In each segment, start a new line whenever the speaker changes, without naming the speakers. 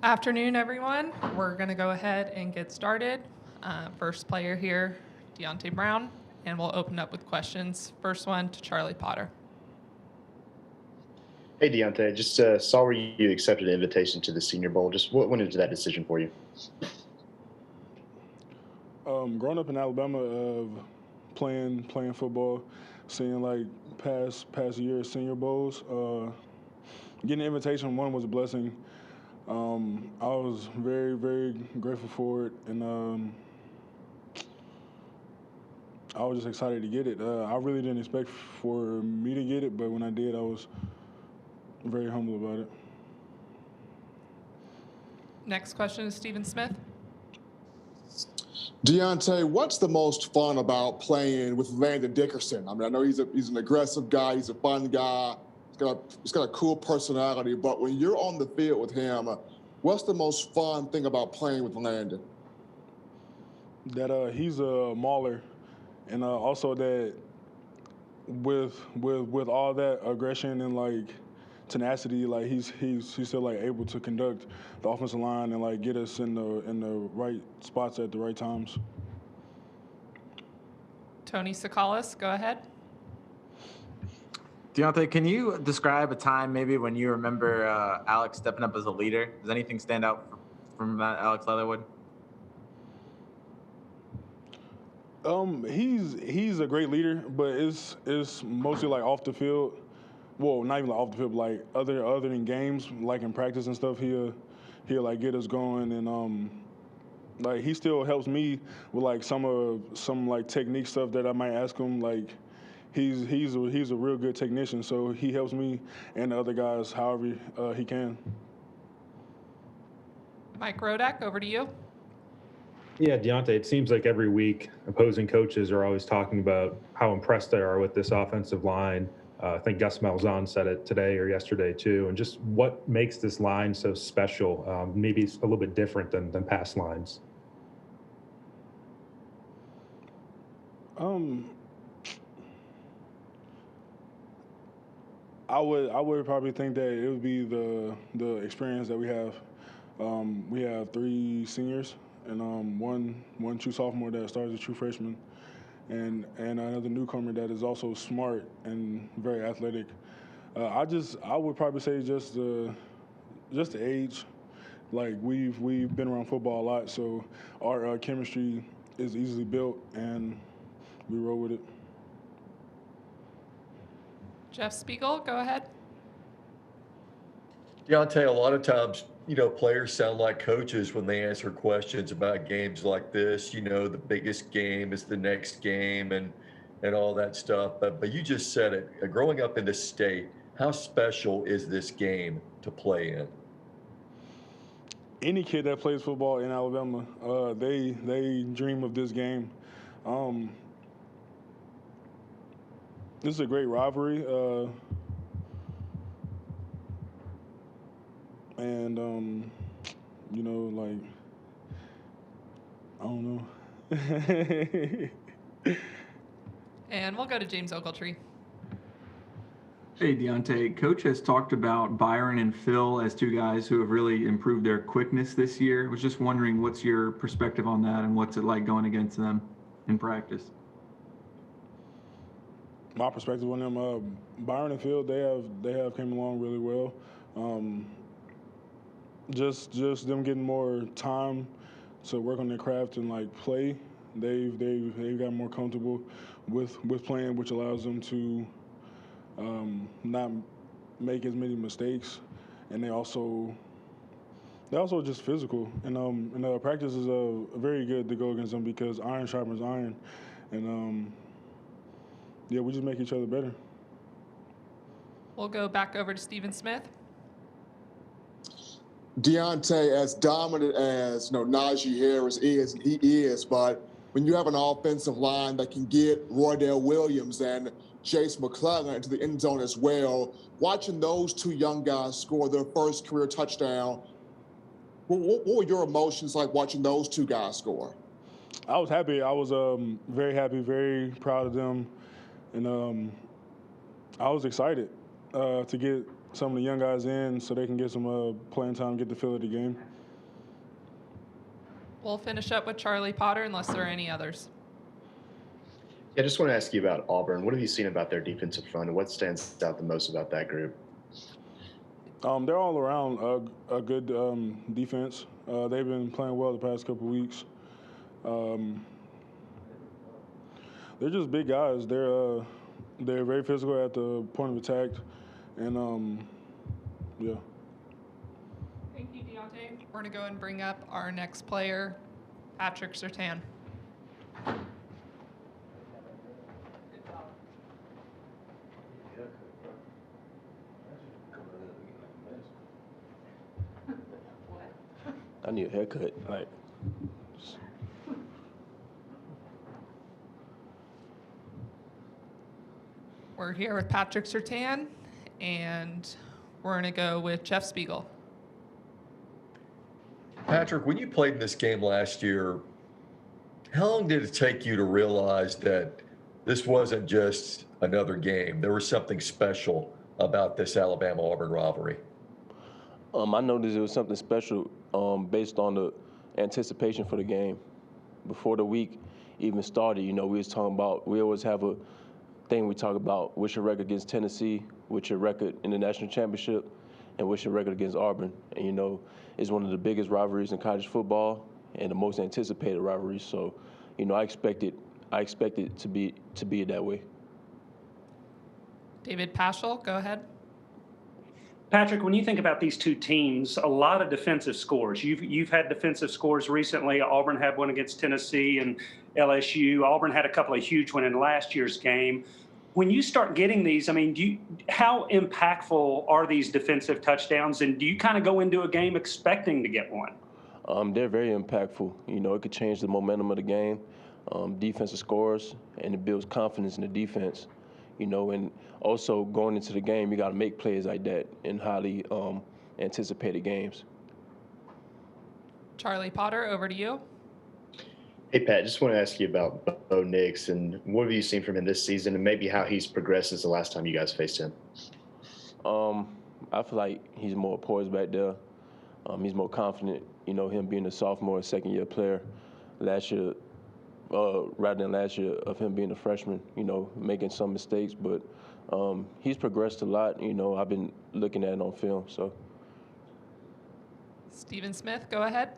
Afternoon, everyone. We're going to go ahead and get started. First player here, Deonte Brown, and we'll open up with questions. First one to Charlie Potter.
Hey, Deonte, just saw where you accepted an invitation to the Senior Bowl. Just what went into that decision for you?
Growing up in Alabama, playing football, seeing like past years Senior Bowls, getting an invitation one was a blessing. I was very grateful for it, and I was just excited to get it. I really didn't expect for me to get it, but when I did, I was very humble about it.
Next question is Stephen Smith.
Deonte, what's the most fun about playing with Landon Dickerson? I mean, I know he's an aggressive guy, he's a fun guy, he's got a cool personality, but when you're on the field with him, what's the most fun thing about playing with Landon?
That he's a mauler, and also that with all that aggression and like tenacity, like he's still like able to conduct the offensive line and like get us in the right spots at the right times.
Tony Sakalas, go ahead.
Deonte, can you describe a time maybe when you remember Alex stepping up as a leader? Does anything stand out from Alex Leatherwood?
He's a great leader, but it's mostly like off the field. Well, not even like off the field, but like other than games, like in practice and stuff, he'll like get us going, and like he still helps me with like some like technique stuff that I might ask him. Like he's a real good technician, so he helps me and the other guys however he can.
Mike Rodak, over to you.
Yeah, Deonte, it seems like every week opposing coaches are always talking about how impressed they are with this offensive line. I think Gus Malzahn said it today or yesterday too, and just what makes this line so special. Maybe it's a little bit different than past lines.
I would probably think that it would be the experience that we have. We have three seniors and one true sophomore that starts a true freshman, and another newcomer that is also smart and very athletic. I would probably say just the age. Like we've been around football a lot, so our chemistry is easily built, and we roll with it.
Jeff Spiegel, go ahead.
Deontay, a lot of times, players sound like coaches when they answer questions about games like this. The biggest game is the next game and all that stuff. But you just said it. Growing up in this state, how special is this game to play in?
Any kid that plays football in Alabama, they dream of this game. This is a great rivalry, and like I don't know.
And we'll go to James Ogletree.
Hey, Deonte, Coach has talked about Byron and Phil as two guys who have really improved their quickness this year. I was just wondering what's your perspective on that and what's it like going against them in practice?
My perspective on them, Byron and Phil, they have came along really well. Just them getting more time to work on their craft and like play. They've got more comfortable with playing, which allows them to not make as many mistakes, and they also just physical. And practice is very good to go against them because iron sharpens iron, and yeah, we just make each other better.
We'll go back over to Stephen Smith.
Deonte, as dominant as Najee Harris is, and he is, but when you have an offensive line that can get Roydell Williams and Chase McClellan into the end zone as well, watching those two young guys score their first career touchdown, what were your emotions like watching those two guys score?
I was happy. I was very happy, very proud of them, and I was excited to get some of the young guys in so they can get some playing time, get the feel of the game.
We'll finish up with Charlie Potter unless there are any others.
Yeah, I just want to ask you about Auburn. What have you seen about their defensive front, and what stands out the most about that group?
They're all around a good defense. They've been playing well the past couple weeks. They're just big guys. They're very physical at the point of attack, and yeah.
Thank you, Deonte. We're going to go and bring up our next player, Patrick Surtain.
I need a haircut. Like,
We're here with Patrick Surtain, and we're going to go with Jeff Spiegel.
Patrick, when you played in this game last year, how long did it take you to realize that this wasn't just another game? There was something special about this Alabama-Auburn rivalry.
I noticed it was something special based on the anticipation for the game. Before the week even started, you know, we always have a thing we talk about, what's your record against Tennessee, what's your record in the national championship, and what's your record against Auburn. And, you know, it's one of the biggest rivalries in college football and the most anticipated rivalries. So, you know, I expected to be that way.
David Paschal, go ahead.
Patrick, when you think about these two teams, a lot of defensive scores. You've had defensive scores recently. Auburn had one against Tennessee and LSU. Auburn had a couple of huge ones in last year's game. When you start getting these, I mean, how impactful are these defensive touchdowns, and do you kind of go into a game expecting to get one?
They're very impactful. You know, it could change the momentum of the game, defensive scores, and it builds confidence in the defense. You know, and also going into the game, you got to make plays like that in highly anticipated games.
Charlie Potter, over to you.
Hey, Pat, just want to ask you about Bo Nix, and what have you seen from him this season, and maybe how he's progressed since the last time you guys faced him?
I feel like he's more poised back there. He's more confident, you know, him being a sophomore, second-year player last year, rather than last year of him being a freshman, you know, making some mistakes. But he's progressed a lot. You know, I've been looking at it on film, so.
Stephen Smith, go ahead.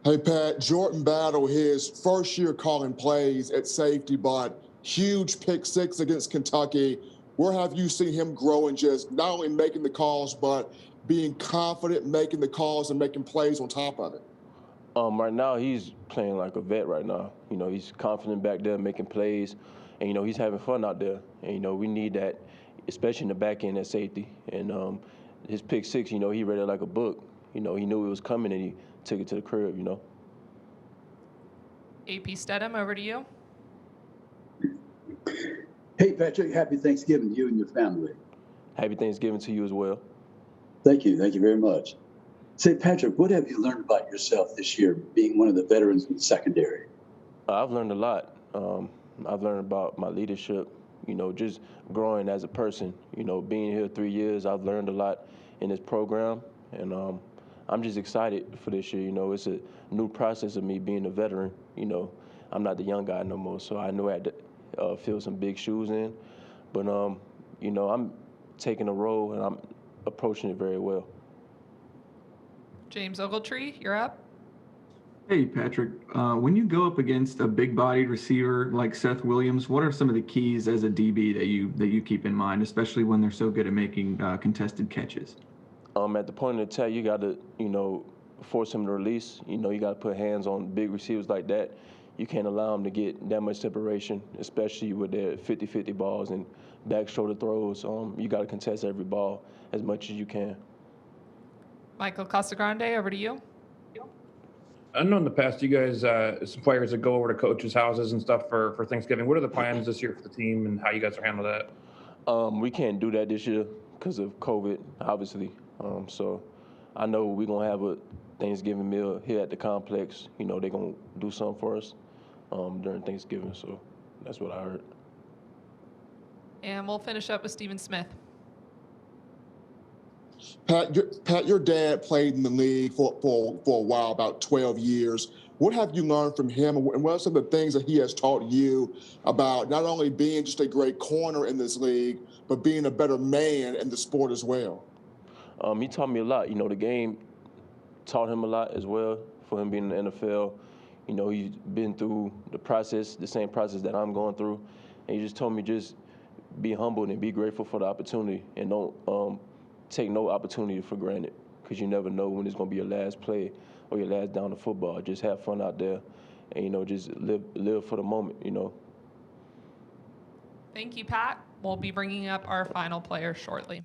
Hey, Pat, Jordan battled his first year calling plays at safety, but huge pick six against Kentucky. Where have you seen him grow in just not only making the calls, but being confident, making the calls and making plays on top of it?
Right now, he's playing like a vet right now. You know, he's confident back there, making plays, and, you know, he's having fun out there. And, you know, we need that, especially in the back end at safety. And his pick six, you know, he read it like a book. You know, he knew it was coming, and he took it to the crib, you know.
AP Stedham, over to you.
Hey, Patrick, happy Thanksgiving to you and your family.
Happy Thanksgiving to you as well.
Thank you very much. Say, Patrick, what have you learned about yourself this year, being one of the veterans in the secondary?
I've learned a lot. I've learned about my leadership, you know, just growing as a person. You know, being here 3 years, I've learned a lot in this program, and I'm just excited for this year. You know, it's a new process of me being a veteran. You know, I'm not the young guy no more, so I know I had to fill some big shoes in. But, you know, I'm taking a role, and I'm approaching it very well.
James Ogletree, you're up.
Hey, Patrick, when you go up against a big-bodied receiver like Seth Williams, what are some of the keys as a DB that you keep in mind, especially when they're so good at making contested catches?
At the point of attack, you got to, you know, force him to release. You know, you got to put hands on big receivers like that. You can't allow them to get that much separation, especially with their 50-50 balls and back shoulder throws. You got to contest every ball as much as you can.
Michael Casagrande, over to you.
I know in the past you guys, some players that go over to coaches' houses and stuff for Thanksgiving. What are the plans this year for the team and how you guys are handling that?
We can't do that this year because of COVID, obviously. So I know we're going to have a Thanksgiving meal here at the complex. You know, they're going to do something for us during Thanksgiving. So that's what I heard.
And we'll finish up with Stephen Smith.
Pat, your dad played in the league for a while, about 12 years. What have you learned from him, and what are some of the things that he has taught you about not only being just a great corner in this league, but being a better man in the sport as well?
He taught me a lot. You know, the game taught him a lot as well. For him being in the NFL, you know, he's been through the process, the same process that I'm going through, and he just told me just be humble and be grateful for the opportunity, and don't take no opportunity for granted, because you never know when it's going to be your last play or your last down of football. Just have fun out there, and, you know, just live for the moment, you know.
Thank you, Pat. We'll be bringing up our final player shortly.